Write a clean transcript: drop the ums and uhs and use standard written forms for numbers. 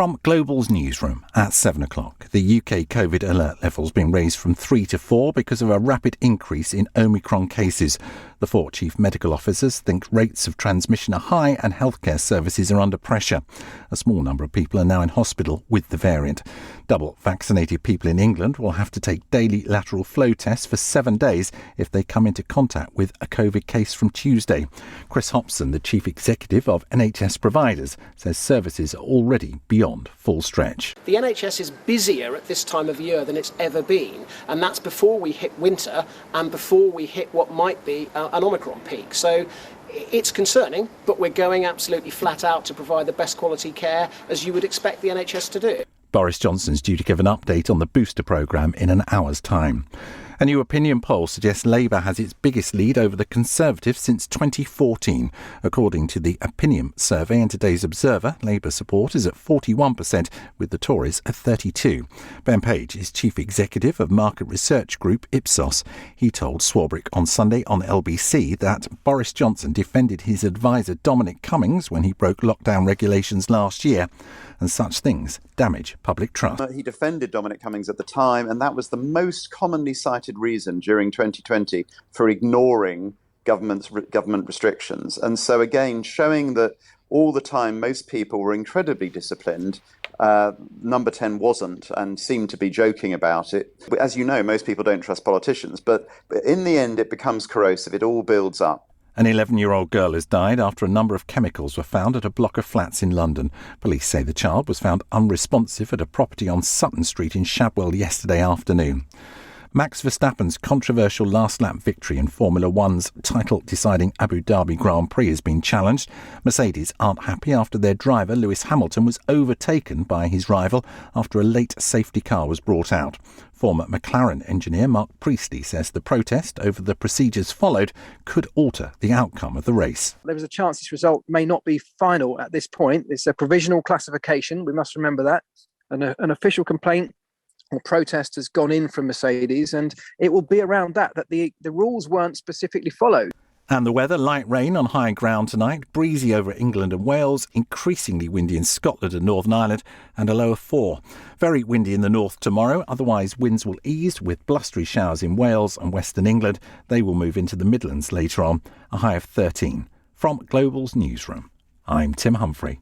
From Global's newsroom at 7 o'clock, the UK COVID alert level's been raised from 3 to 4 because of a rapid increase in Omicron cases. The 4 chief medical officers think rates of transmission are high and healthcare services are under pressure. A small number of people are now in hospital with the variant. Double vaccinated people in England will have to take daily lateral flow tests for 7 days if they come into contact with a COVID case from Tuesday. Chris Hopson, the chief executive of NHS providers, says services are already beyond full stretch. The NHS is busier at this time of year than it's ever been, and that's before we hit winter and before we hit what might be an Omicron peak. So it's concerning, but we're going absolutely flat out to provide the best quality care as you would expect the NHS to do. Boris Johnson's due to give an update on the booster programme in an hour's time. A new opinion poll suggests Labour has its biggest lead over the Conservatives since 2014. According to the Opinion survey in today's Observer, Labour support is at 41%, with the Tories at 32%. Ben Page is chief executive of market research group Ipsos. He told Swarbrick on Sunday on LBC that Boris Johnson defended his advisor Dominic Cummings when he broke lockdown regulations last year, and such things damage public trust. He defended Dominic Cummings at the time, and that was the most commonly cited reason during 2020 for ignoring government restrictions. And so again, showing that all the time most people were incredibly disciplined, Number 10 wasn't and seemed to be joking about it. As you know, most people don't trust politicians, but in the end it becomes corrosive. It all builds up. An 11-year-old girl has died after a number of chemicals were found at a block of flats in London. Police say the child was found unresponsive at a property on Sutton Street in Shadwell yesterday afternoon. Max Verstappen's controversial last-lap victory in Formula One's title-deciding Abu Dhabi Grand Prix has been challenged. Mercedes aren't happy after their driver, Lewis Hamilton, was overtaken by his rival after a late safety car was brought out. Former McLaren engineer Mark Priestley says the protest over the procedures followed could alter the outcome of the race. There is a chance this result may not be final at this point. It's a provisional classification. We must remember that. An official complaint or protest has gone in from Mercedes, and it will be around that the rules weren't specifically followed. And the weather, light rain on high ground tonight, breezy over England and Wales, increasingly windy in Scotland and Northern Ireland, and a low of 4. Very windy in the north tomorrow, otherwise winds will ease with blustery showers in Wales and Western England. They will move into the Midlands later on, a high of 13. From Global's newsroom, I'm Tim Humphrey.